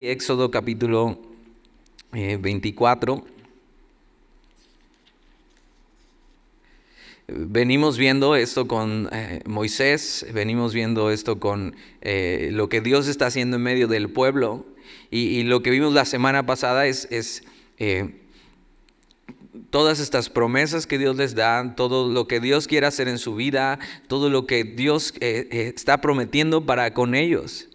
Éxodo capítulo 24. Venimos viendo esto con Moisés, venimos viendo esto con lo que Dios está haciendo en medio del pueblo. Y lo que vimos la semana pasada es todas estas promesas que Dios les da, todo lo que Dios quiere hacer en su vida, todo lo que Dios está prometiendo para con ellos.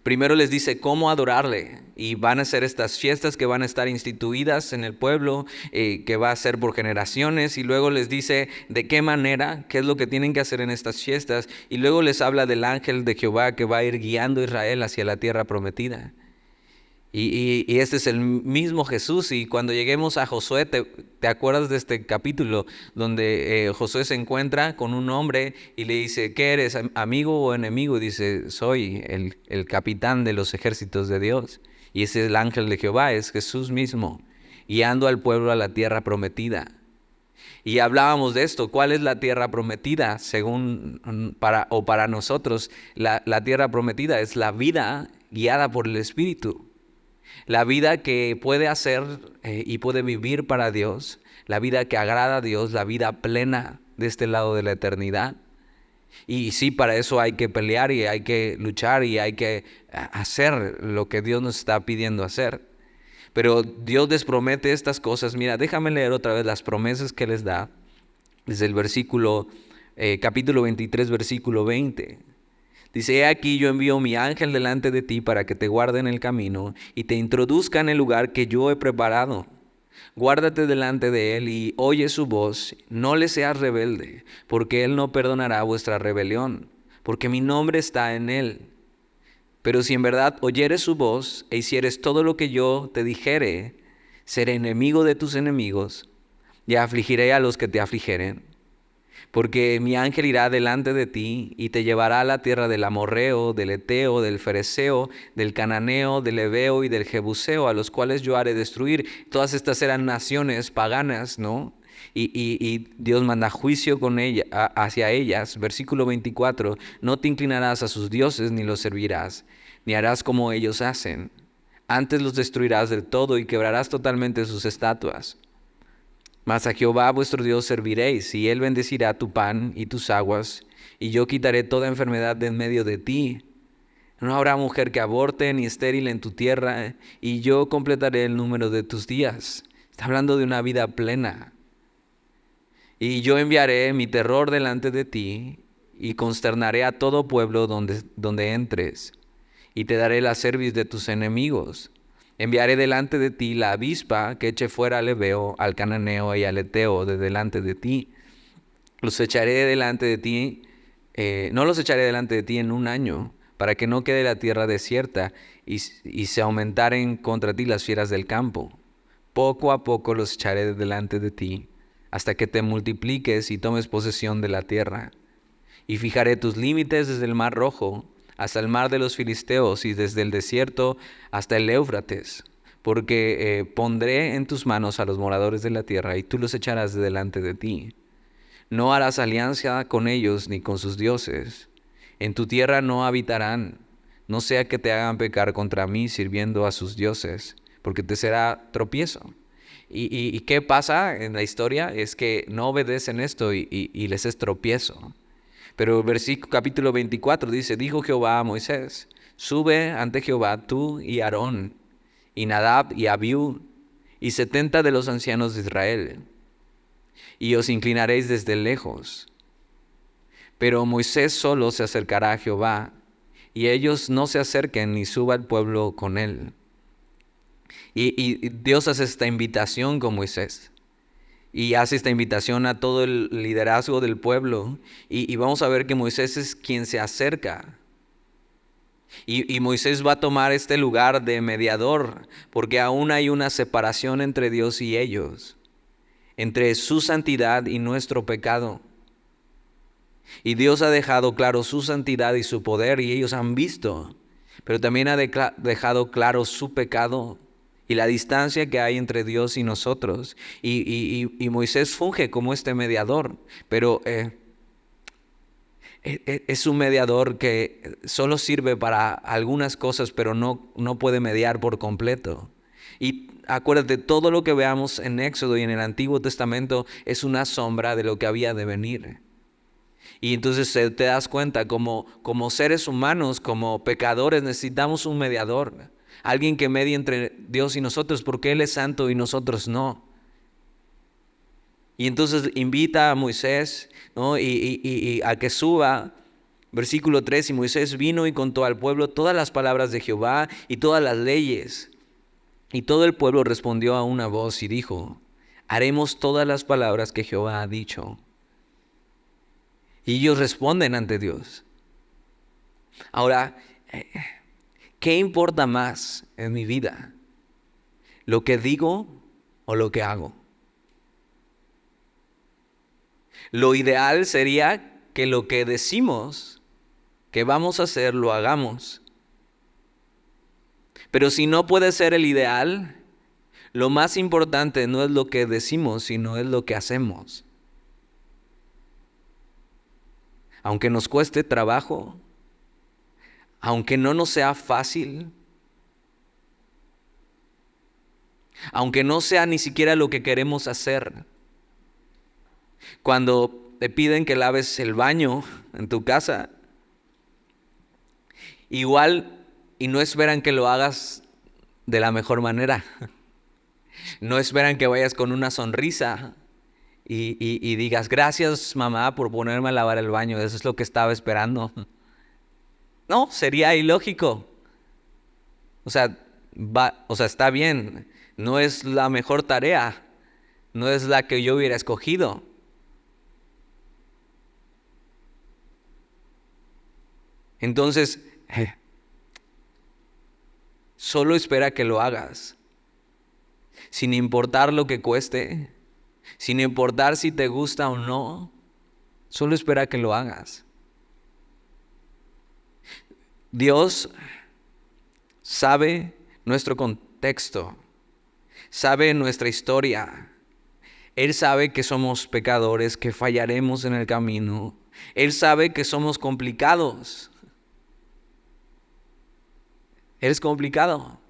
Primero les dice cómo adorarle, y van a ser estas fiestas que van a estar instituidas en el pueblo, que va a ser por generaciones, y luego les dice de qué manera, qué es lo que tienen que hacer en estas fiestas, y luego les habla del ángel de Jehová que va a ir guiando a Israel hacia la tierra prometida. Y este es el mismo Jesús. Y cuando lleguemos a Josué, ¿te acuerdas de este capítulo donde Josué se encuentra con un hombre y le dice, ¿qué eres, amigo o enemigo? Y dice, soy el capitán de los ejércitos de Dios. Y ese es el ángel de Jehová, es Jesús mismo, guiando al pueblo a la tierra prometida. Y hablábamos de esto, ¿cuál es la tierra prometida? Para nosotros, la tierra prometida es la vida guiada por el Espíritu. La vida que puede hacer y puede vivir para Dios, la vida que agrada a Dios, la vida plena de este lado de la eternidad. Y sí, para eso hay que pelear y hay que luchar y hay que hacer lo que Dios nos está pidiendo hacer. Pero Dios les promete estas cosas. Mira, déjame leer otra vez las promesas que les da desde el capítulo 23, versículo 20. Dice, he aquí yo envío mi ángel delante de ti para que te guarde en el camino y te introduzca en el lugar que yo he preparado. Guárdate delante de él y oye su voz, no le seas rebelde, porque él no perdonará vuestra rebelión, porque mi nombre está en él. Pero si en verdad oyeres su voz e hicieres todo lo que yo te dijere, seré enemigo de tus enemigos y afligiré a los que te afligieren. Porque mi ángel irá delante de ti y te llevará a la tierra del amorreo, del eteo, del fereceo, del cananeo, del heveo y del jebuseo, a los cuales yo haré destruir. Todas estas eran naciones paganas, ¿no? Y Dios manda juicio hacia ellas. Versículo 24, no te inclinarás a sus dioses ni los servirás, ni harás como ellos hacen. Antes los destruirás del todo y quebrarás totalmente sus estatuas. Mas a Jehová vuestro Dios serviréis, y él bendecirá tu pan y tus aguas, y yo quitaré toda enfermedad de en medio de ti. No habrá mujer que aborte ni estéril en tu tierra, y yo completaré el número de tus días. Está hablando de una vida plena. Y yo enviaré mi terror delante de ti, y consternaré a todo pueblo donde entres, y te daré la cerviz de tus enemigos. Enviaré delante de ti la avispa que eche fuera al heveo, al cananeo y al eteo de delante de ti. Los echaré delante de ti, no los echaré delante de ti en un año, para que no quede la tierra desierta y se aumentaren contra ti las fieras del campo. Poco a poco los echaré delante de ti, hasta que te multipliques y tomes posesión de la tierra. Y fijaré tus límites desde el mar Rojo hasta el mar de los filisteos y desde el desierto hasta el Éufrates, porque pondré en tus manos a los moradores de la tierra y tú los echarás de delante de ti. No harás alianza con ellos ni con sus dioses. En tu tierra no habitarán, no sea que te hagan pecar contra mí sirviendo a sus dioses, porque te será tropiezo. ¿Y qué pasa en la historia? Es que no obedecen esto y les es tropiezo. Pero el versículo capítulo 24 dice, dijo Jehová a Moisés, sube ante Jehová tú y Aarón, y Nadab y Abiú, y 70 de los ancianos de Israel, y os inclinaréis desde lejos. Pero Moisés solo se acercará a Jehová, y ellos no se acerquen ni suba el pueblo con él. Y Dios hace esta invitación con Moisés. Y hace esta invitación a todo el liderazgo del pueblo. Y vamos a ver que Moisés es quien se acerca. Y Moisés va a tomar este lugar de mediador, porque aún hay una separación entre Dios y ellos, entre su santidad y nuestro pecado. Y Dios ha dejado claro su santidad y su poder, y ellos han visto, pero también ha dejado claro su pecado y la distancia que hay entre Dios y nosotros. Y Moisés funge como este mediador, pero Es un mediador que solo sirve para algunas cosas, pero no puede mediar por completo. Y acuérdate, todo lo que veamos en Éxodo y en el Antiguo Testamento es una sombra de lo que había de venir. Y entonces te das cuenta, como seres humanos, como pecadores, necesitamos un mediador. Alguien que medie entre Dios y nosotros, porque Él es santo y nosotros no. Y entonces invita a Moisés, ¿no? y a que suba. Versículo 3, y Moisés vino y contó al pueblo todas las palabras de Jehová y todas las leyes. Y todo el pueblo respondió a una voz y dijo: haremos todas las palabras que Jehová ha dicho. Y ellos responden ante Dios. Ahora, ¿qué importa más en mi vida? ¿Lo que digo o lo que hago? Lo ideal sería que lo que decimos que vamos a hacer, lo hagamos. Pero si no puede ser el ideal, lo más importante no es lo que decimos, sino es lo que hacemos. Aunque nos cueste trabajo, aunque no nos sea fácil, aunque no sea ni siquiera lo que queremos hacer. Cuando te piden que laves el baño en tu casa, igual y no esperan que lo hagas de la mejor manera. No esperan que vayas con una sonrisa y digas: gracias, mamá, por ponerme a lavar el baño. Eso es lo que estaba esperando. No, sería ilógico. O sea, está bien. No es la mejor tarea. No es la que yo hubiera escogido. Entonces, solo espera que lo hagas. Sin importar lo que cueste, sin importar si te gusta o no, solo espera que lo hagas. Dios sabe nuestro contexto, sabe nuestra historia. Él sabe que somos pecadores, que fallaremos en el camino. Él sabe que somos complicados. Eres complicado.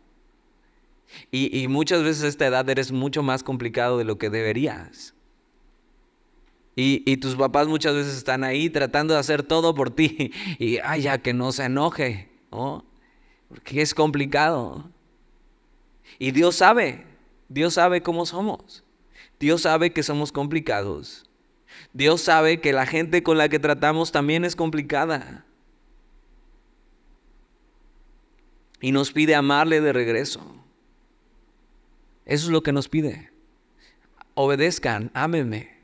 Y muchas veces a esta edad eres mucho más complicado de lo que deberías. Y tus papás muchas veces están ahí tratando de hacer todo por ti. Y ya que no se enoje, ¿no? Porque es complicado. Y Dios sabe cómo somos. Dios sabe que somos complicados. Dios sabe que la gente con la que tratamos también es complicada. Y nos pide amarle de regreso. Eso es lo que nos pide. Obedezcan, ámenme.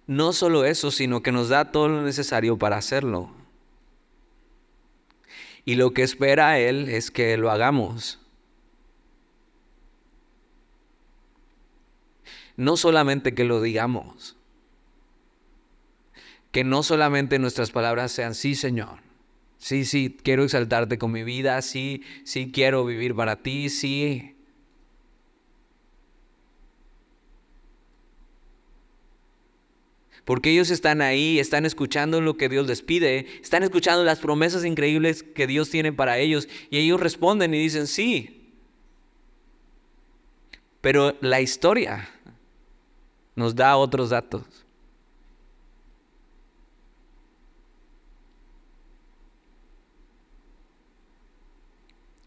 No solo eso, sino que nos da todo lo necesario para hacerlo. Y lo que espera Él es que lo hagamos. No solamente que lo digamos. Que no solamente nuestras palabras sean: sí, Señor. Sí, quiero exaltarte con mi vida. Sí, quiero vivir para ti. Sí. Porque ellos están ahí, están escuchando lo que Dios les pide, están escuchando las promesas increíbles que Dios tiene para ellos, y ellos responden y dicen: sí. Pero la historia nos da otros datos.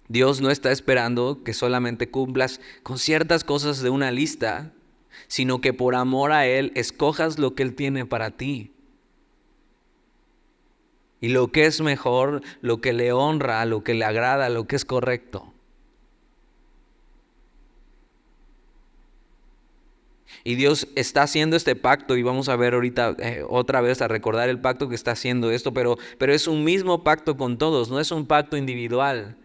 Dios no está esperando que solamente cumplas con ciertas cosas de una lista, sino que por amor a Él escojas lo que Él tiene para ti. Y lo que es mejor, lo que le honra, lo que le agrada, lo que es correcto. Y Dios está haciendo este pacto, y vamos a ver ahorita otra vez a recordar el pacto que está haciendo esto, pero es un mismo pacto con todos, no es un pacto individual.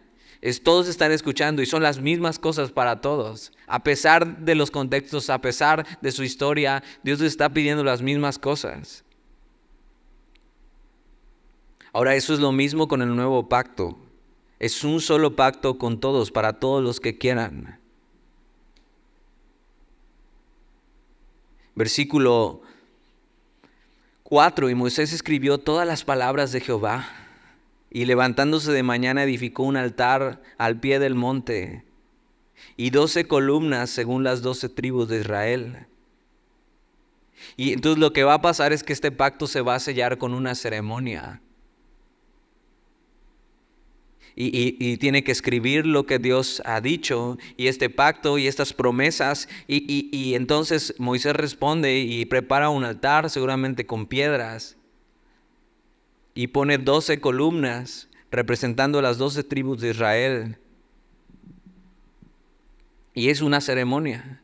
Todos están escuchando y son las mismas cosas para todos. A pesar de los contextos, a pesar de su historia, Dios les está pidiendo las mismas cosas. Ahora, eso es lo mismo con el nuevo pacto. Es un solo pacto con todos, para todos los que quieran. Versículo 4. Y Moisés escribió todas las palabras de Jehová, y levantándose de mañana edificó un altar al pie del monte, y 12 columnas según las 12 tribus de Israel. Y entonces lo que va a pasar es que este pacto se va a sellar con una ceremonia. Y tiene que escribir lo que Dios ha dicho, y este pacto y estas promesas. Y entonces Moisés responde y prepara un altar, seguramente con piedras, y pone 12 columnas representando las 12 tribus de Israel. Y es una ceremonia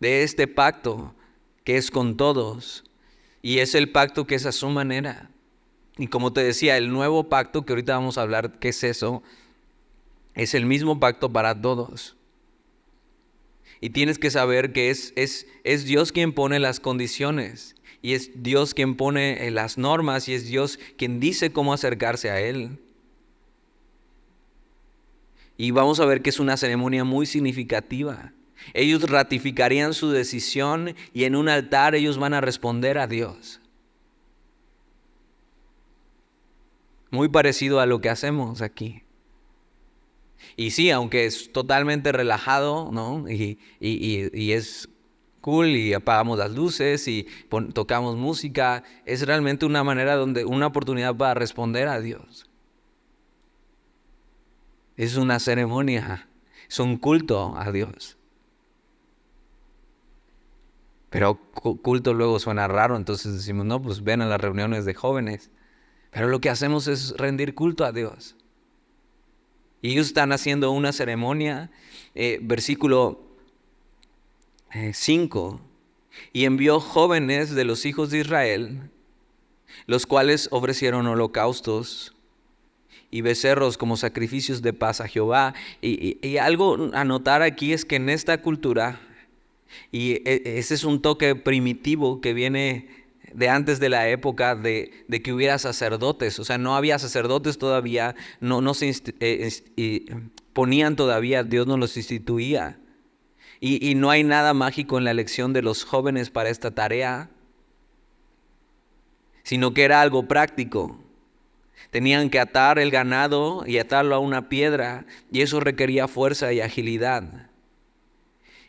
de este pacto que es con todos, y es el pacto que es a su manera. Y como te decía, el nuevo pacto, que ahorita vamos a hablar qué es eso, es el mismo pacto para todos. Y tienes que saber que es Dios quien pone las condiciones, y es Dios quien pone las normas, y es Dios quien dice cómo acercarse a Él. Y vamos a ver que es una ceremonia muy significativa. Ellos ratificarían su decisión, y en un altar ellos van a responder a Dios. Muy parecido a lo que hacemos aquí. Y sí, aunque es totalmente relajado, ¿no? Y es cool, y apagamos las luces y tocamos música, es realmente una manera una oportunidad para responder a Dios. Es una ceremonia, es un culto a Dios. Pero culto luego suena raro, entonces decimos, no, pues ven a las reuniones de jóvenes. Pero lo que hacemos es rendir culto a Dios. Y ellos están haciendo una ceremonia, versículo 5. Y envió jóvenes de los hijos de Israel, los cuales ofrecieron holocaustos y becerros como sacrificios de paz a Jehová. Y algo a notar aquí es que en esta cultura, y ese es un toque primitivo que viene de antes de la época de que hubiera sacerdotes. O sea, no había sacerdotes todavía, no se ponían todavía, Dios no los instituía. Y no hay nada mágico en la elección de los jóvenes para esta tarea, sino que era algo práctico. Tenían que atar el ganado y atarlo a una piedra, y eso requería fuerza y agilidad.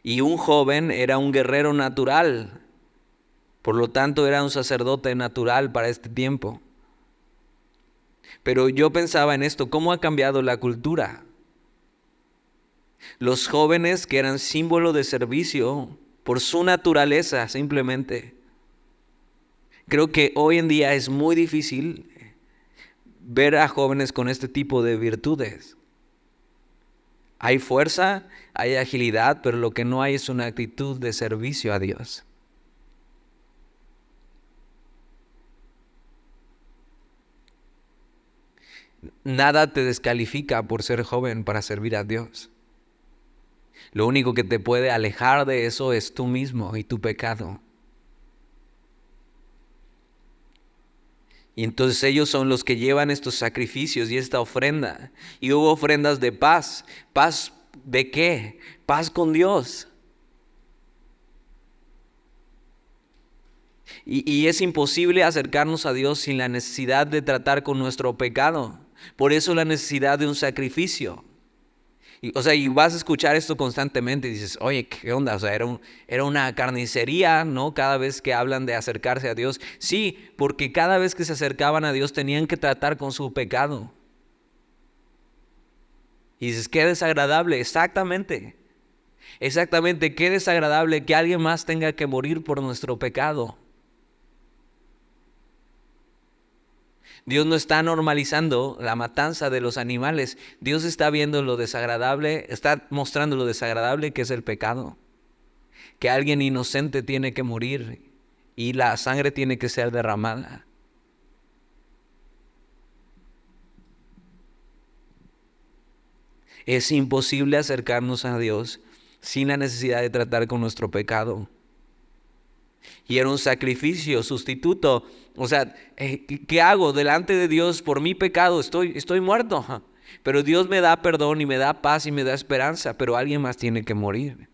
Y un joven era un guerrero natural, por lo tanto era un sacerdote natural para este tiempo. Pero yo pensaba en esto, ¿cómo ha cambiado la cultura? Los jóvenes, que eran símbolo de servicio por su naturaleza simplemente. Creo que hoy en día es muy difícil ver a jóvenes con este tipo de virtudes. Hay fuerza, hay agilidad, pero lo que no hay es una actitud de servicio a Dios. Nada te descalifica por ser joven para servir a Dios. Lo único que te puede alejar de eso es tú mismo y tu pecado. Y entonces ellos son los que llevan estos sacrificios y esta ofrenda. Y hubo ofrendas de paz. ¿Paz de qué? Paz con Dios. Y es imposible acercarnos a Dios sin la necesidad de tratar con nuestro pecado. Por eso la necesidad de un sacrificio. Y vas a escuchar esto constantemente y dices, oye, ¿qué onda? O sea, era una carnicería, ¿no? Cada vez que hablan de acercarse a Dios. Sí, porque cada vez que se acercaban a Dios tenían que tratar con su pecado. Y dices, qué desagradable, exactamente. Exactamente, qué desagradable que alguien más tenga que morir por nuestro pecado. Dios no está normalizando la matanza de los animales. Dios está viendo lo desagradable, está mostrando lo desagradable que es el pecado. Que alguien inocente tiene que morir y la sangre tiene que ser derramada. Es imposible acercarnos a Dios sin la necesidad de tratar con nuestro pecado. Y era un sacrificio sustituto. O sea, ¿qué hago delante de Dios por mi pecado? Estoy muerto. Pero Dios me da perdón y me da paz y me da esperanza. Pero alguien más tiene que morir.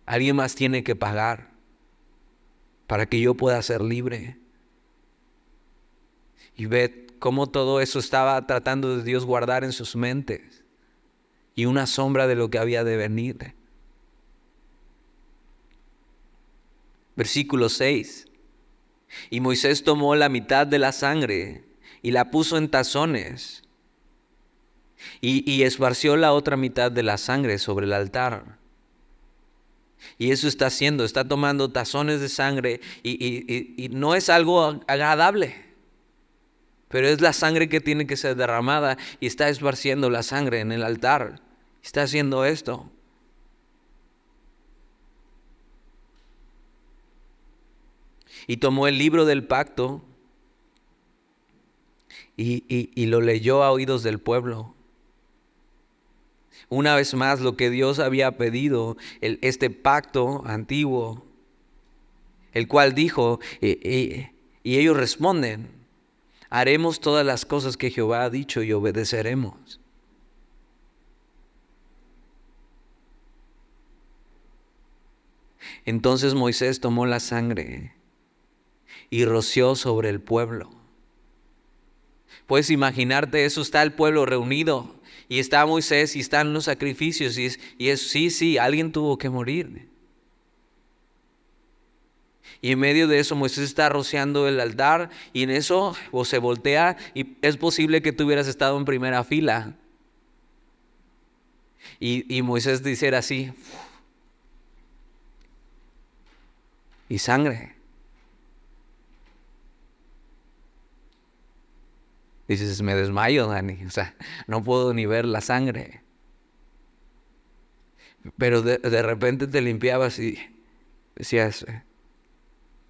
Alguien más tiene que pagar. para que yo pueda ser libre. Y ve cómo todo eso estaba tratando de Dios guardar en sus mentes y una sombra de lo que había de venir. Versículo 6. Y Moisés tomó la mitad de la sangre y la puso en tazones y esparció la otra mitad de la sangre sobre el altar. Y eso está haciendo, está tomando tazones de sangre y no es algo agradable, pero es la sangre que tiene que ser derramada y está esparciendo la sangre en el altar. Está haciendo esto. Y tomó el libro del pacto y lo leyó a oídos del pueblo. Una vez más, lo que Dios había pedido, este pacto antiguo, el cual dijo, y ellos responden, haremos todas las cosas que Jehová ha dicho y obedeceremos. Entonces Moisés tomó la sangre y roció sobre el pueblo. Puedes imaginarte, eso, está el pueblo reunido y está Moisés y están los sacrificios y es sí, alguien tuvo que morir. Y en medio de eso Moisés está rociando el altar y en eso se voltea y es posible que tú hubieras estado en primera fila. Y Moisés dice así, y sangre. Dices, me desmayo, Dani, o sea, no puedo ni ver la sangre. Pero de repente te limpiabas y decías,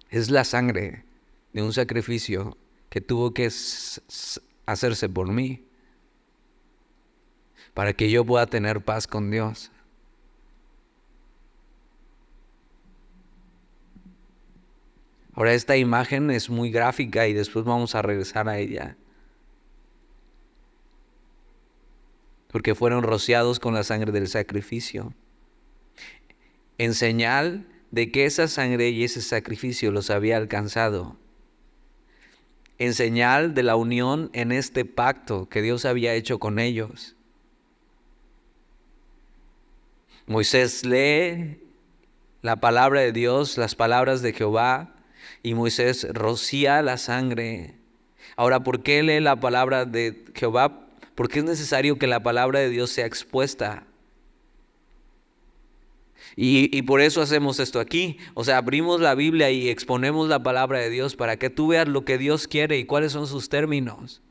es la sangre de un sacrificio que tuvo que hacerse por mí, para que yo pueda tener paz con Dios. Ahora esta imagen es muy gráfica y después vamos a regresar a ella. Porque fueron rociados con la sangre del sacrificio, en señal de que esa sangre y ese sacrificio los había alcanzado, en señal de la unión en este pacto que Dios había hecho con ellos. Moisés lee la palabra de Dios, las palabras de Jehová, y Moisés rocía la sangre. Ahora, ¿por qué lee la palabra de Jehová? Porque es necesario que la palabra de Dios sea expuesta. Y por eso hacemos esto aquí. O sea, abrimos la Biblia y exponemos la palabra de Dios para que tú veas lo que Dios quiere y cuáles son sus términos.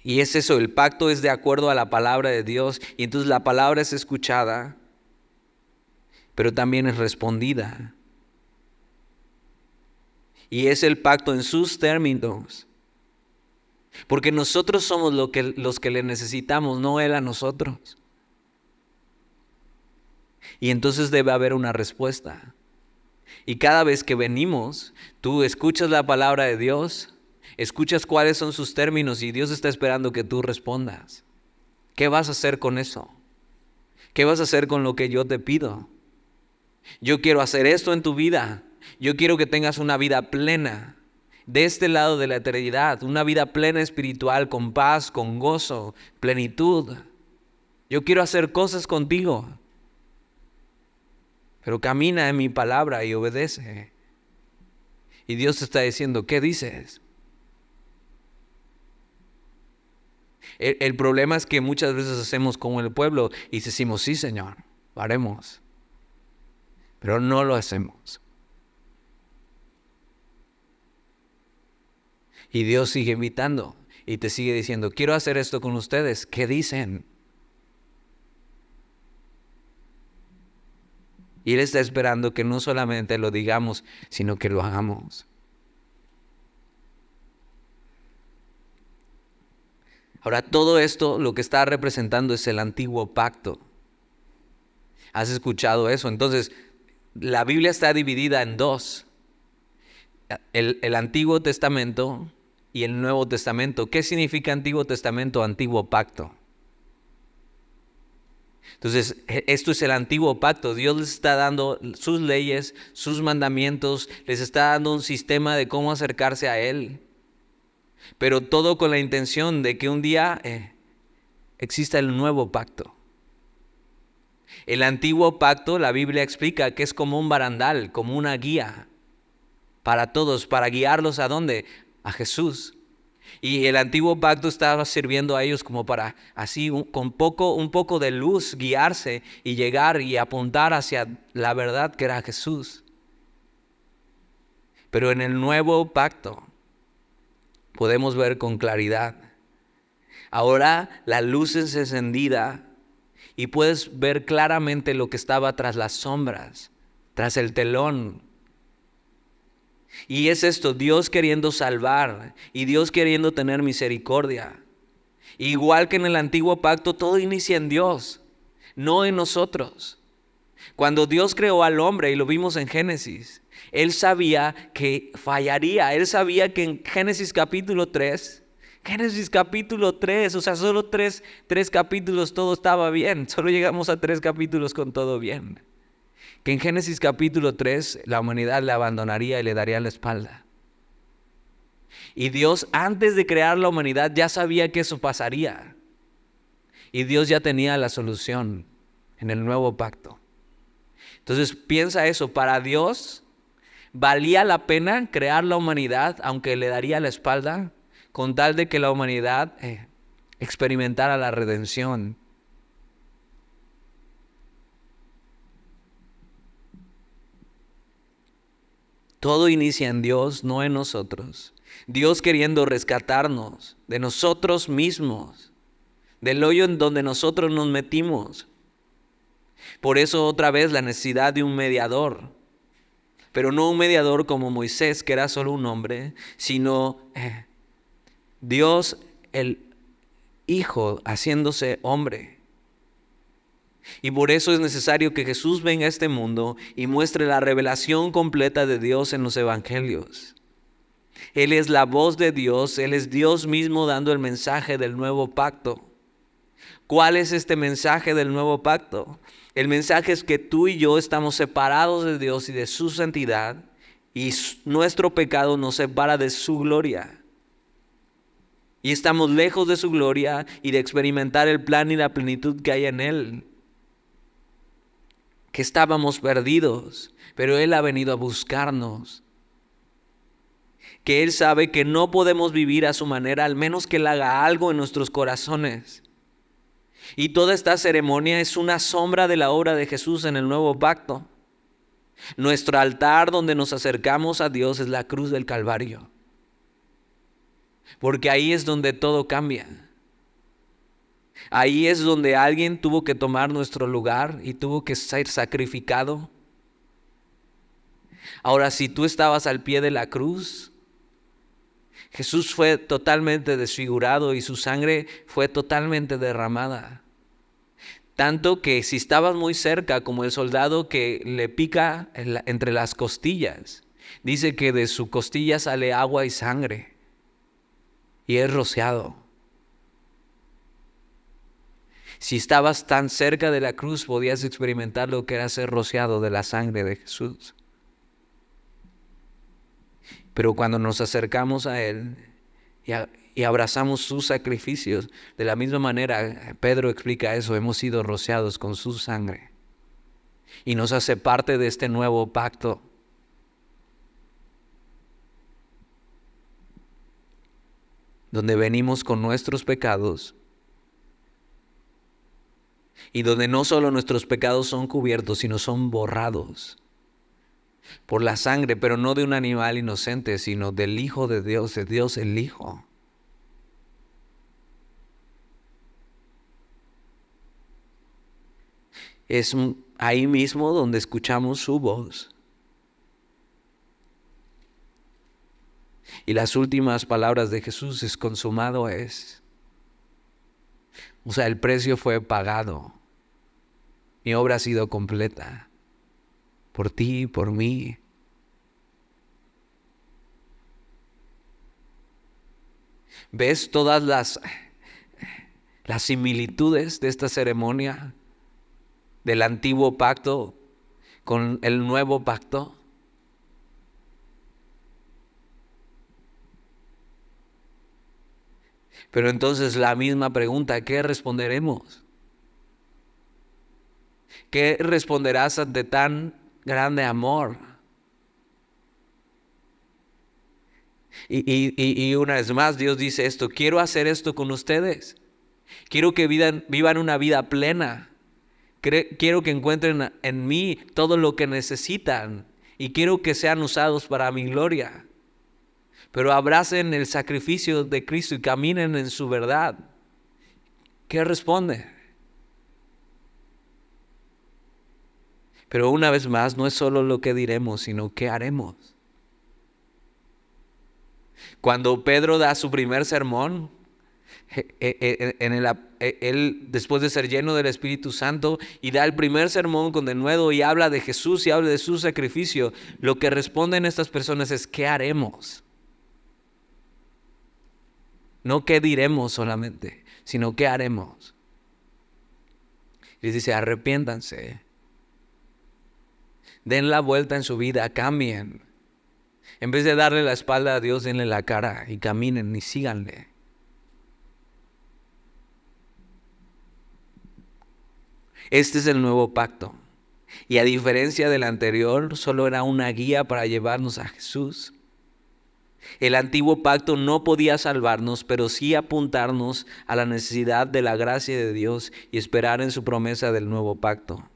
Y es eso, el pacto es de acuerdo a la palabra de Dios. Y entonces la palabra es escuchada, pero también es respondida. Y es el pacto en sus términos. Porque nosotros somos los que le necesitamos, no Él a nosotros. Y entonces debe haber una respuesta. Y cada vez que venimos, tú escuchas la palabra de Dios, escuchas cuáles son sus términos y Dios está esperando que tú respondas. ¿Qué vas a hacer con eso? ¿Qué vas a hacer con lo que yo te pido? Yo quiero hacer esto en tu vida. Yo quiero que tengas una vida plena de este lado de la eternidad, una vida plena espiritual, con paz, con gozo, plenitud. Yo quiero hacer cosas contigo, pero camina en mi palabra y obedece. Y Dios te está diciendo, ¿qué dices? El problema es que muchas veces hacemos como el pueblo y decimos, sí, Señor, lo haremos, pero no lo hacemos. Y Dios sigue invitando y te sigue diciendo, quiero hacer esto con ustedes. ¿Qué dicen? Y Él está esperando que no solamente lo digamos, sino que lo hagamos. Ahora, todo esto lo que está representando es el antiguo pacto. ¿Has escuchado eso? Entonces, la Biblia está dividida en dos. El Antiguo Testamento y el Nuevo Testamento. ¿Qué significa Antiguo Testamento, Antiguo Pacto? Entonces, esto es el antiguo pacto. Dios les está dando sus leyes, sus mandamientos, les está dando un sistema de cómo acercarse a Él. Pero todo con la intención de que un día exista el nuevo pacto. El antiguo pacto, la Biblia explica que es como un barandal, como una guía para todos, para guiarlos ¿a dónde? A Jesús. Y el antiguo pacto estaba sirviendo a ellos como para así con un poco de luz guiarse y llegar y apuntar hacia la verdad que era Jesús. Pero en el nuevo pacto podemos ver con claridad. Ahora la luz es encendida y puedes ver claramente lo que estaba tras las sombras, tras el telón. Y es esto, Dios queriendo salvar y Dios queriendo tener misericordia. Igual que en el antiguo pacto, todo inicia en Dios, no en nosotros. Cuando Dios creó al hombre, y lo vimos en Génesis, Él sabía que fallaría. Él sabía que en Génesis capítulo 3, o sea, solo tres capítulos todo estaba bien. Solo llegamos a 3 capítulos con todo bien. Que en Génesis capítulo 3 la humanidad le abandonaría y le daría la espalda. Y Dios, antes de crear la humanidad, ya sabía que eso pasaría. Y Dios ya tenía la solución en el nuevo pacto. Entonces piensa eso, para Dios valía la pena crear la humanidad, aunque le daría la espalda, con tal de que la humanidad experimentara la redención. Todo inicia en Dios, no en nosotros. Dios queriendo rescatarnos de nosotros mismos, del hoyo en donde nosotros nos metimos. Por eso otra vez la necesidad de un mediador. Pero no un mediador como Moisés, que era solo un hombre, sino Dios el Hijo haciéndose hombre. Y por eso es necesario que Jesús venga a este mundo y muestre la revelación completa de Dios en los evangelios. Él es la voz de Dios, Él es Dios mismo dando el mensaje del nuevo pacto. ¿Cuál es este mensaje del nuevo pacto? El mensaje es que tú y yo estamos separados de Dios y de su santidad, y nuestro pecado nos separa de su gloria. Y estamos lejos de su gloria y de experimentar el plan y la plenitud que hay en Él. Que estábamos perdidos, pero Él ha venido a buscarnos. Que Él sabe que no podemos vivir a su manera, al menos que Él haga algo en nuestros corazones. Y toda esta ceremonia es una sombra de la obra de Jesús en el nuevo pacto. Nuestro altar donde nos acercamos a Dios es la cruz del Calvario. Porque ahí es donde todo cambia. Ahí es donde alguien tuvo que tomar nuestro lugar y tuvo que ser sacrificado. Ahora, si tú estabas al pie de la cruz, Jesús fue totalmente desfigurado y su sangre fue totalmente derramada. Tanto que si estabas muy cerca, como el soldado que le pica entre las costillas, dice que de su costilla sale agua y sangre y es rociado. Si estabas tan cerca de la cruz, podías experimentar lo que era ser rociado de la sangre de Jesús. Pero cuando nos acercamos a Él y abrazamos sus sacrificios, de la misma manera, Pedro explica eso, hemos sido rociados con su sangre. Y nos hace parte de este nuevo pacto. Donde venimos con nuestros pecados. Y donde no solo nuestros pecados son cubiertos, sino son borrados por la sangre, pero no de un animal inocente, sino del Hijo de Dios el Hijo. Es ahí mismo donde escuchamos su voz. Y las últimas palabras de Jesús es: consumado es. O sea, el precio fue pagado. Mi obra ha sido completa. Por ti y por mí. ¿Ves todas las similitudes de esta ceremonia del antiguo pacto con el nuevo pacto? Pero entonces la misma pregunta, ¿qué responderemos? ¿Qué responderás ante tan grande amor? Y una vez más Dios dice esto: quiero hacer esto con ustedes. Quiero que vivan una vida plena. Quiero que encuentren en mí todo lo que necesitan. Y quiero que sean usados para mi gloria. Pero abracen el sacrificio de Cristo y caminen en su verdad. ¿Qué responde? Pero una vez más, no es solo lo que diremos, sino qué haremos. Cuando Pedro da su primer sermón, él, después de ser lleno del Espíritu Santo, y da el primer sermón con denuedo y habla de Jesús y habla de su sacrificio, lo que responden estas personas es: ¿qué haremos? No qué diremos solamente, sino qué haremos. Les dice: arrepiéntanse, den la vuelta en su vida, cambien. En vez de darle la espalda a Dios, denle la cara y caminen y síganle. Este es el nuevo pacto. Y a diferencia del anterior, solo era una guía para llevarnos a Jesús. El antiguo pacto no podía salvarnos, pero sí apuntarnos a la necesidad de la gracia de Dios y esperar en su promesa del nuevo pacto.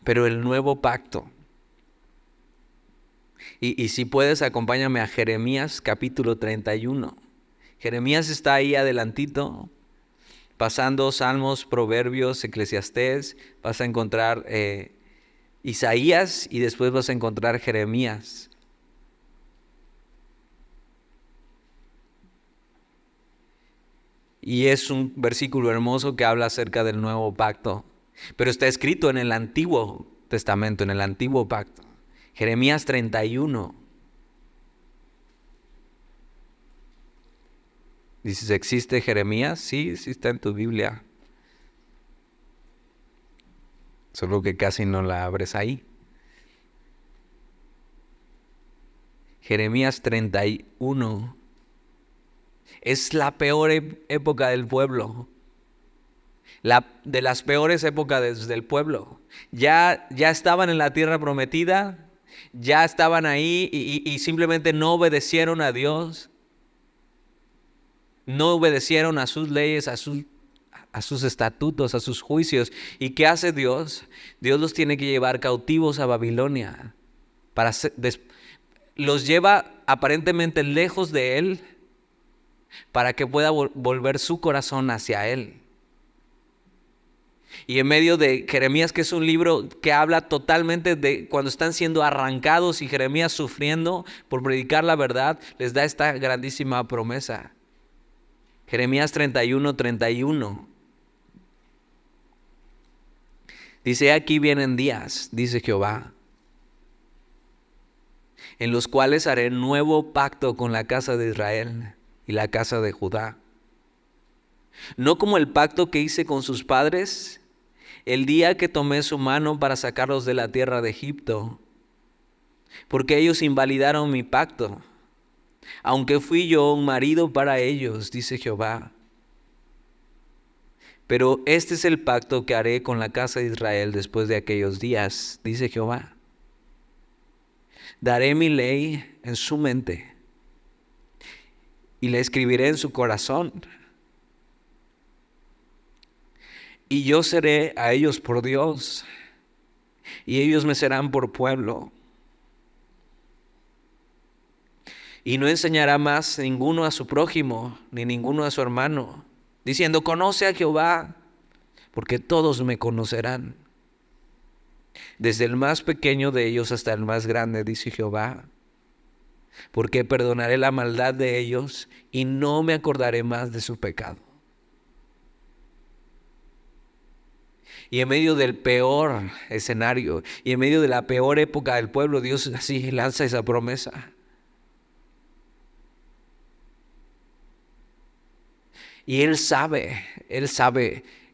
Pero el nuevo pacto. Y si puedes, acompáñame a Jeremías capítulo 31. Jeremías está ahí adelantito, pasando Salmos, Proverbios, Eclesiastés. Vas a encontrar Isaías y después vas a encontrar Jeremías. Y es un versículo hermoso que habla acerca del nuevo pacto. Pero está escrito en el Antiguo Testamento, en el Antiguo Pacto. Jeremías 31. Dices: ¿existe Jeremías? Sí, sí está en tu Biblia. Solo que casi no la abres ahí. Jeremías 31. Es la peor época del pueblo. De las peores épocas del pueblo. Ya estaban en la tierra prometida. Ya estaban ahí y simplemente no obedecieron a Dios. No obedecieron a sus leyes, a sus estatutos, a sus juicios. ¿Y qué hace Dios? Dios los tiene que llevar cautivos a Babilonia. Los lleva aparentemente lejos de Él para que pueda volver su corazón hacia Él. Y en medio de Jeremías, que es un libro que habla totalmente de cuando están siendo arrancados y Jeremías sufriendo por predicar la verdad, les da esta grandísima promesa. Jeremías 31:31. Dice: aquí vienen días, dice Jehová, en los cuales haré nuevo pacto con la casa de Israel y la casa de Judá. No como el pacto que hice con sus padres el día que tomé su mano para sacarlos de la tierra de Egipto, porque ellos invalidaron mi pacto, aunque fui yo un marido para ellos, dice Jehová. Pero este es el pacto que haré con la casa de Israel después de aquellos días, dice Jehová. Daré mi ley en su mente y la escribiré en su corazón. Y yo seré a ellos por Dios, y ellos me serán por pueblo. Y no enseñará más ninguno a su prójimo, ni ninguno a su hermano, diciendo: conoce a Jehová, porque todos me conocerán. Desde el más pequeño de ellos hasta el más grande, dice Jehová, porque perdonaré la maldad de ellos y no me acordaré más de su pecado. Y en medio del peor escenario, y en medio de la peor época del pueblo, Dios así lanza esa promesa. Y Él sabe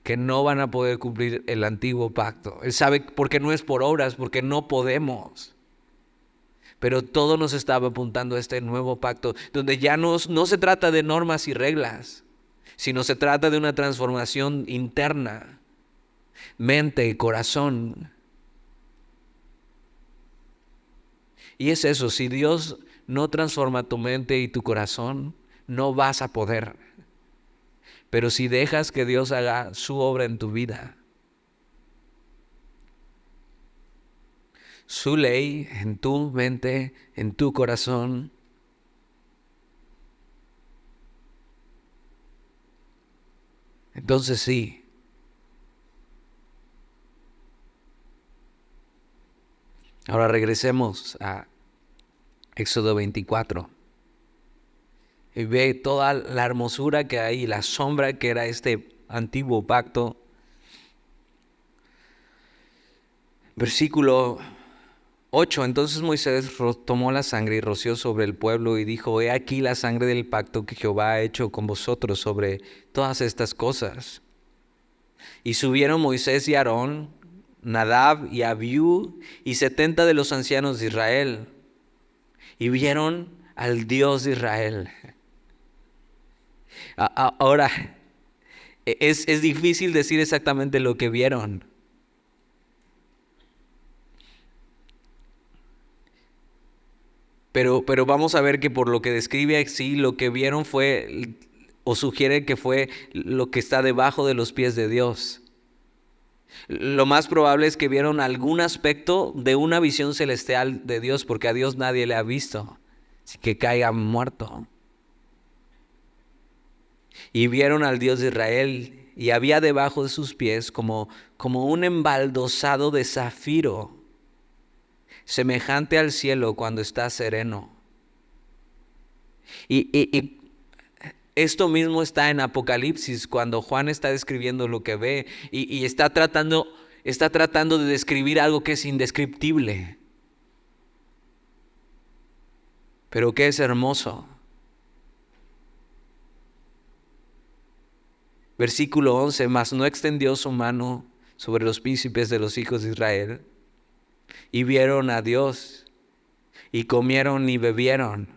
que no van a poder cumplir el antiguo pacto. Él sabe porque no es por obras, porque no podemos. Pero todo nos estaba apuntando a este nuevo pacto, donde ya no se trata de normas y reglas, sino se trata de una transformación interna, mente y corazón. Y es eso, si Dios no transforma tu mente y tu corazón, no vas a poder. Pero si dejas que Dios haga su obra en tu vida, su ley en tu mente, en tu corazón, entonces sí. Ahora regresemos a Éxodo 24. Y ve toda la hermosura que hay, la sombra que era este antiguo pacto. Versículo 8. Entonces Moisés tomó la sangre y roció sobre el pueblo y dijo: he aquí la sangre del pacto que Jehová ha hecho con vosotros sobre todas estas cosas. Y subieron Moisés y Aarón, Nadab y Abiú y 70 de los ancianos de Israel, y vieron al Dios de Israel. Ahora, es difícil decir exactamente lo que vieron. Pero vamos a ver que por lo que describe aquí, lo que vieron fue, o sugiere que fue lo que está debajo de los pies de Dios. Lo más probable es que vieron algún aspecto de una visión celestial de Dios, porque a Dios nadie le ha visto, así que caiga muerto. Y vieron al Dios de Israel, y había debajo de sus pies como un embaldosado de zafiro, semejante al cielo cuando está sereno. Y esto mismo está en Apocalipsis, cuando Juan está describiendo lo que ve, y está tratando de describir algo que es indescriptible, pero que es hermoso. Versículo 11, mas no extendió su mano sobre los príncipes de los hijos de Israel, y vieron a Dios, y comieron y bebieron.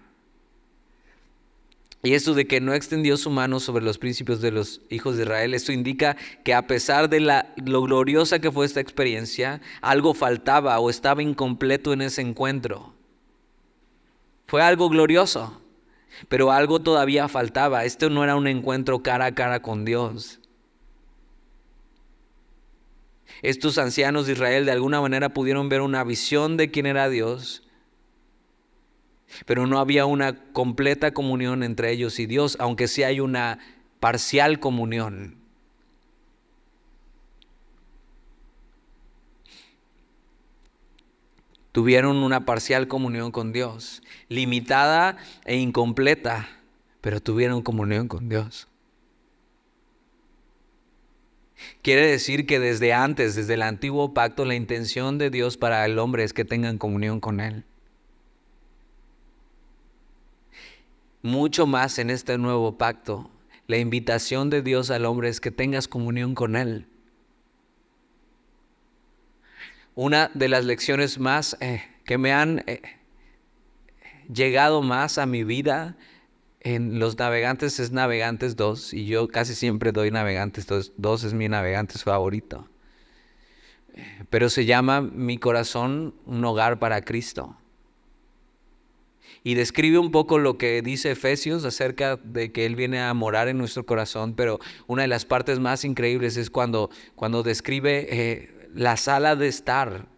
Y esto de que no extendió su mano sobre los príncipes de los hijos de Israel, esto indica que a pesar de lo gloriosa que fue esta experiencia, algo faltaba o estaba incompleto en ese encuentro. Fue algo glorioso, pero algo todavía faltaba. Esto no era un encuentro cara a cara con Dios. Estos ancianos de Israel de alguna manera pudieron ver una visión de quién era Dios, pero no había una completa comunión entre ellos y Dios, aunque sí hay una parcial comunión. Tuvieron una parcial comunión con Dios, limitada e incompleta, pero tuvieron comunión con Dios. Quiere decir que desde antes, desde el antiguo pacto, la intención de Dios para el hombre es que tengan comunión con Él. Mucho más en este nuevo pacto, la invitación de Dios al hombre es que tengas comunión con Él. Una de las lecciones más que me han llegado más a mi vida en los Navegantes es Navegantes 2, y yo casi siempre doy Navegantes 2, es mi Navegantes favorito. Pero se llama Mi corazón, un hogar para Cristo. Y describe un poco lo que dice Efesios acerca de que Él viene a morar en nuestro corazón, pero una de las partes más increíbles es cuando describe la sala de estar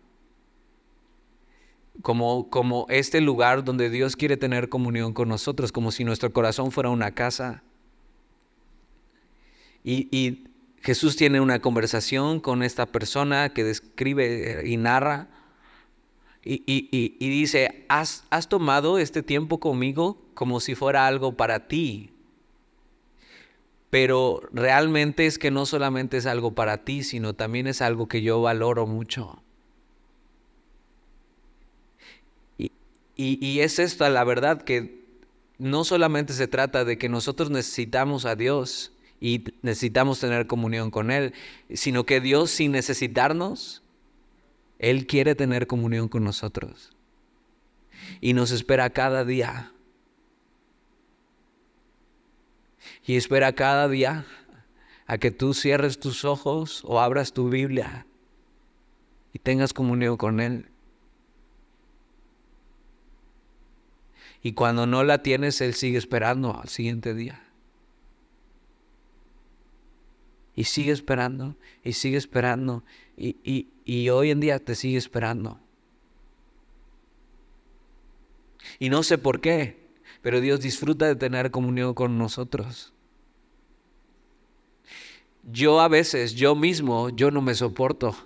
como este lugar donde Dios quiere tener comunión con nosotros, como si nuestro corazón fuera una casa. Y Jesús tiene una conversación con esta persona que describe y narra, y dice: ¿Has tomado este tiempo conmigo como si fuera algo para ti? Pero realmente es que no solamente es algo para ti, sino también es algo que yo valoro mucho. Y es esta la verdad, que no solamente se trata de que nosotros necesitamos a Dios y necesitamos tener comunión con Él, sino que Dios, sin necesitarnos, Él quiere tener comunión con nosotros y nos espera cada día. Y espera cada día a que tú cierres tus ojos o abras tu Biblia y tengas comunión con Él. Y cuando no la tienes, Él sigue esperando al siguiente día. Y sigue esperando, y sigue esperando, y hoy en día te sigue esperando. Y no sé por qué, pero Dios disfruta de tener comunión con nosotros. Yo a veces, yo no me soporto.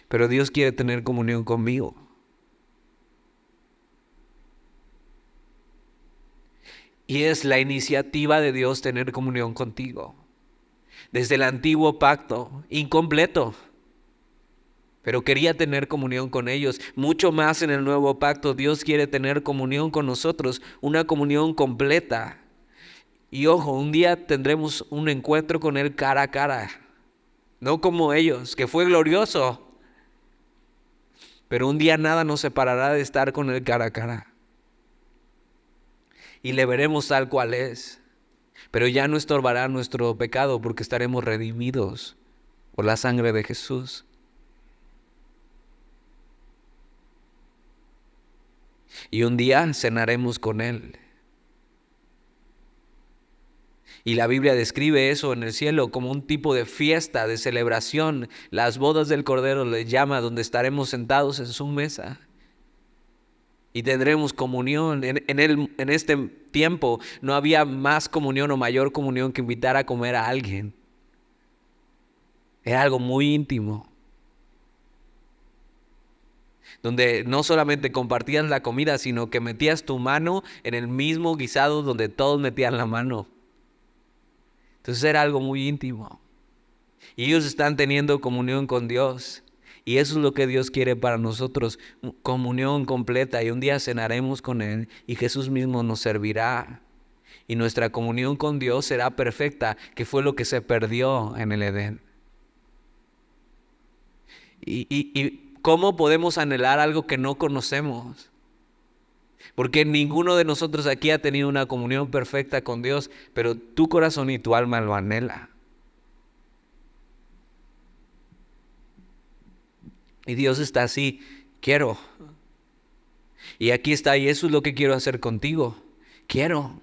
Pero Dios quiere tener comunión conmigo. Y es la iniciativa de Dios tener comunión contigo. Desde el antiguo pacto, incompleto, pero quería tener comunión con ellos. Mucho más en el nuevo pacto, Dios quiere tener comunión con nosotros, una comunión completa. Y ojo, un día tendremos un encuentro con Él cara a cara, no como ellos, que fue glorioso. Pero un día nada nos separará de estar con Él cara a cara. Y le veremos tal cual es. Pero ya no estorbará nuestro pecado porque estaremos redimidos por la sangre de Jesús. Y un día cenaremos con Él. Y la Biblia describe eso en el cielo como un tipo de fiesta, de celebración. Las bodas del Cordero le llama, donde estaremos sentados en su mesa. Y tendremos comunión. En este tiempo no había más comunión o mayor comunión que invitar a comer a alguien. Era algo muy íntimo. Donde no solamente compartías la comida, sino que metías tu mano en el mismo guisado donde todos metían la mano. Entonces era algo muy íntimo. Y ellos están teniendo comunión con Dios. Y eso es lo que Dios quiere para nosotros, comunión completa. Y un día cenaremos con Él y Jesús mismo nos servirá. Y nuestra comunión con Dios será perfecta, que fue lo que se perdió en el Edén. ¿Y cómo podemos anhelar algo que no conocemos? Porque ninguno de nosotros aquí ha tenido una comunión perfecta con Dios, pero tu corazón y tu alma lo anhela. Y Dios está así, quiero. Y aquí está, y eso es lo que quiero hacer contigo. Quiero.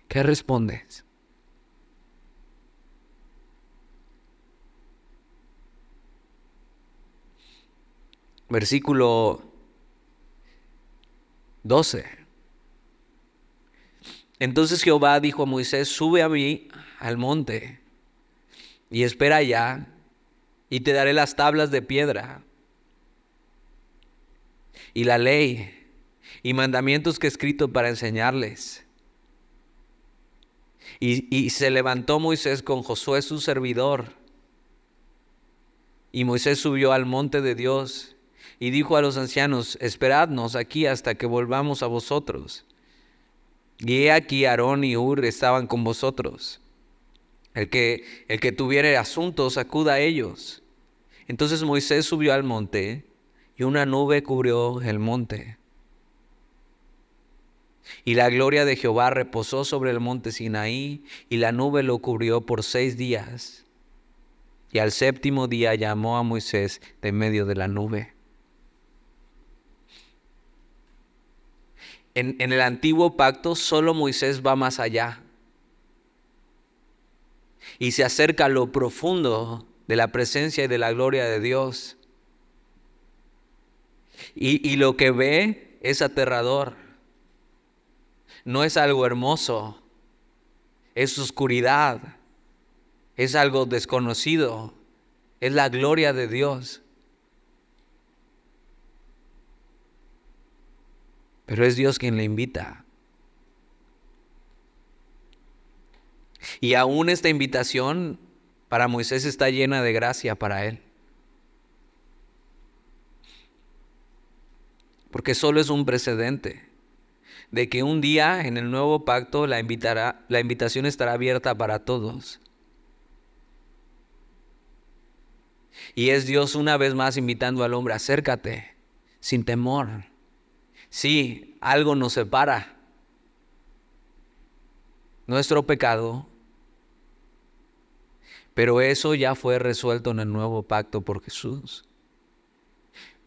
¿Qué respondes? Versículo 12. Entonces Jehová dijo a Moisés, sube a mí al monte y espera allá, y te daré las tablas de piedra y la ley y mandamientos que he escrito para enseñarles. Y se levantó Moisés con Josué su servidor, y Moisés subió al monte de Dios y dijo a los ancianos, esperadnos aquí hasta que volvamos a vosotros. Y he aquí Aarón y Hur estaban con vosotros. El que tuviere asuntos, acuda a ellos. Entonces Moisés subió al monte, y una nube cubrió el monte. Y la gloria de Jehová reposó sobre el monte Sinaí, y la nube lo cubrió por 6 días. Y al 7º día llamó a Moisés de medio de la nube. En el antiguo pacto solo Moisés va más allá y se acerca a lo profundo de la presencia y de la gloria de Dios. Y lo que ve es aterrador. No es algo hermoso, es oscuridad, es algo desconocido, es la gloria de Dios. Pero es Dios quien le invita. Y aún esta invitación para Moisés está llena de gracia para él. Porque solo es un precedente. de que un día en el nuevo pacto la invitación estará abierta para todos. Y es Dios una vez más invitando al hombre: acércate, sin temor. Sí, algo nos separa. Nuestro pecado. Pero eso ya fue resuelto en el nuevo pacto por Jesús.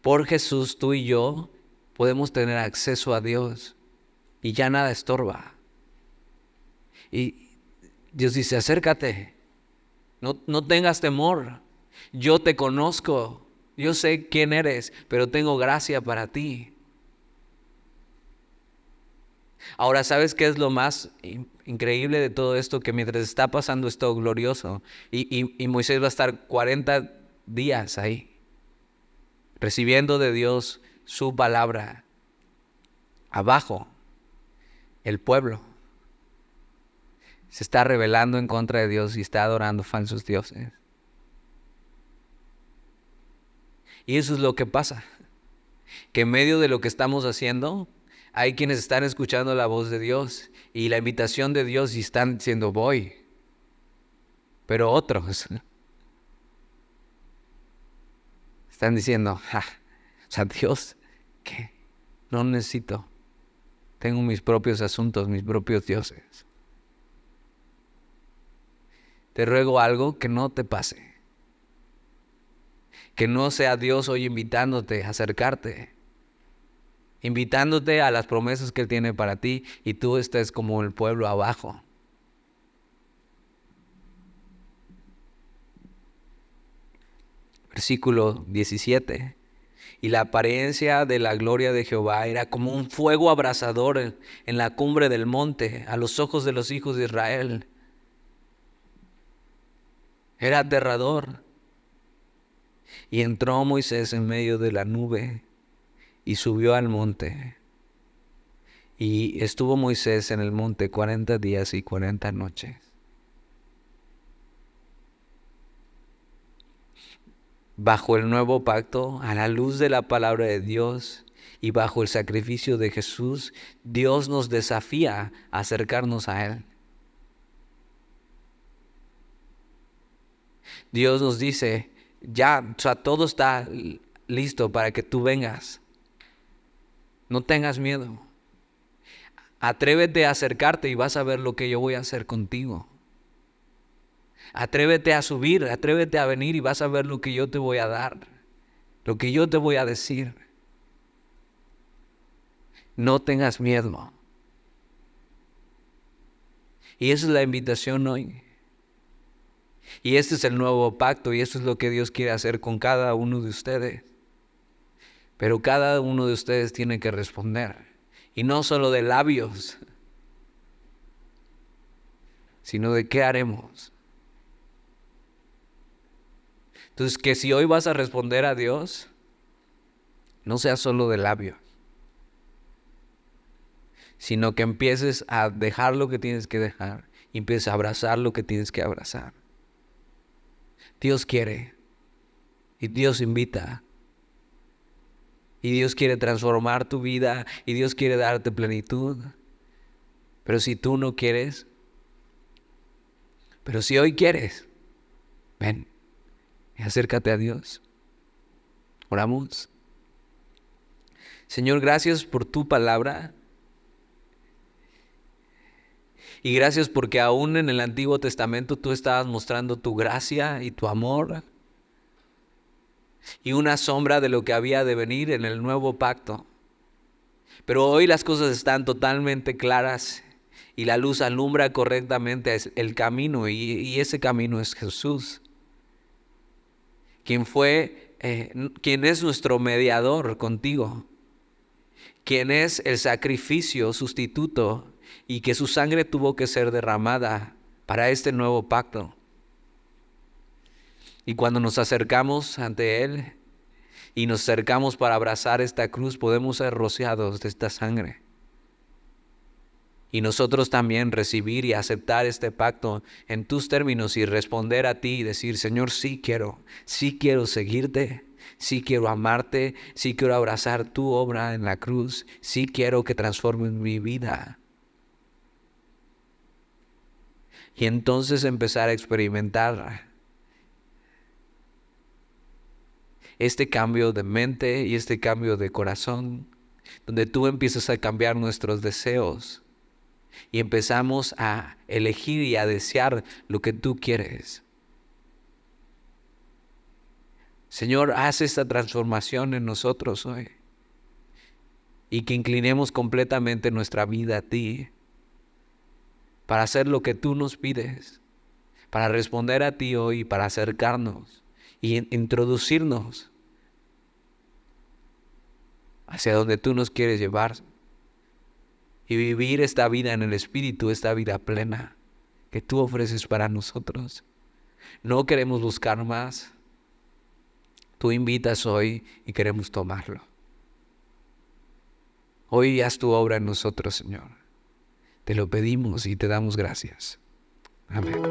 Por Jesús, tú y yo podemos tener acceso a Dios y ya nada estorba. Y Dios dice: acércate, no tengas temor. Yo te conozco, yo sé quién eres, pero tengo gracia para ti. Ahora, ¿sabes qué es lo más increíble de todo esto? Que mientras está pasando esto glorioso, y Moisés va a estar 40 días ahí, recibiendo de Dios su palabra, abajo, el pueblo se está rebelando en contra de Dios y está adorando falsos dioses. Y eso es lo que pasa, que en medio de lo que estamos haciendo, hay quienes están escuchando la voz de Dios y la invitación de Dios y están diciendo: voy. Pero otros están diciendo: o sea, Dios, ¿qué? No necesito. Tengo mis propios asuntos, mis propios dioses. Te ruego algo: que no te pase. Que no sea Dios hoy invitándote a acercarte, invitándote a las promesas que Él tiene para ti, y tú estés como el pueblo abajo. Versículo 17. Y la apariencia de la gloria de Jehová era como un fuego abrasador en la cumbre del monte, a los ojos de los hijos de Israel. Era aterrador. Y entró Moisés en medio de la nube y subió al monte. Y estuvo Moisés en el monte 40 días y 40 noches. Bajo el nuevo pacto, a la luz de la palabra de Dios y bajo el sacrificio de Jesús, Dios nos desafía a acercarnos a Él. Dios nos dice: ya, o sea, todo está listo para que tú vengas. No tengas miedo. Atrévete a acercarte y vas a ver lo que yo voy a hacer contigo. Atrévete a subir, atrévete a venir y vas a ver lo que yo te voy a dar, lo que yo te voy a decir. No tengas miedo. Y esa es la invitación hoy. Y este es el nuevo pacto, y eso es lo que Dios quiere hacer con cada uno de ustedes. Pero cada uno de ustedes tiene que responder. Y no solo de labios, sino de qué haremos. Entonces, que si hoy vas a responder a Dios, no sea solo de labios, sino que empieces a dejar lo que tienes que dejar y empieces a abrazar lo que tienes que abrazar. Dios quiere y Dios invita. Y Dios quiere transformar tu vida y Dios quiere darte plenitud. Pero si tú no quieres, pero si hoy quieres, ven y acércate a Dios. Oramos. Señor, gracias por tu palabra. Y gracias porque aún en el Antiguo Testamento tú estabas mostrando tu gracia y tu amor. Y una sombra de lo que había de venir en el nuevo pacto. Pero hoy las cosas están totalmente claras y la luz alumbra correctamente el camino, y ese camino es Jesús, quien es nuestro mediador contigo, quien es el sacrificio sustituto y que su sangre tuvo que ser derramada para este nuevo pacto. Y cuando nos acercamos ante Él y nos acercamos para abrazar esta cruz, podemos ser rociados de esta sangre. Y nosotros también recibir y aceptar este pacto en tus términos y responder a ti y decir: Señor, sí quiero seguirte, Sí quiero amarte, sí quiero abrazar tu obra en la cruz, sí quiero que transformes mi vida. Y entonces empezar a experimentar este cambio de mente y este cambio de corazón, donde tú empiezas a cambiar nuestros deseos y empezamos a elegir y a desear lo que tú quieres. Señor, haz esta transformación en nosotros hoy y que inclinemos completamente nuestra vida a ti para hacer lo que tú nos pides, para responder a ti hoy, para acercarnos y introducirnos hacia donde tú nos quieres llevar y vivir esta vida en el Espíritu, esta vida plena que tú ofreces para nosotros. No queremos buscar más. Tú invitas hoy y queremos tomarlo. Hoy haz tu obra en nosotros, Señor. Te lo pedimos y te damos gracias. Amén.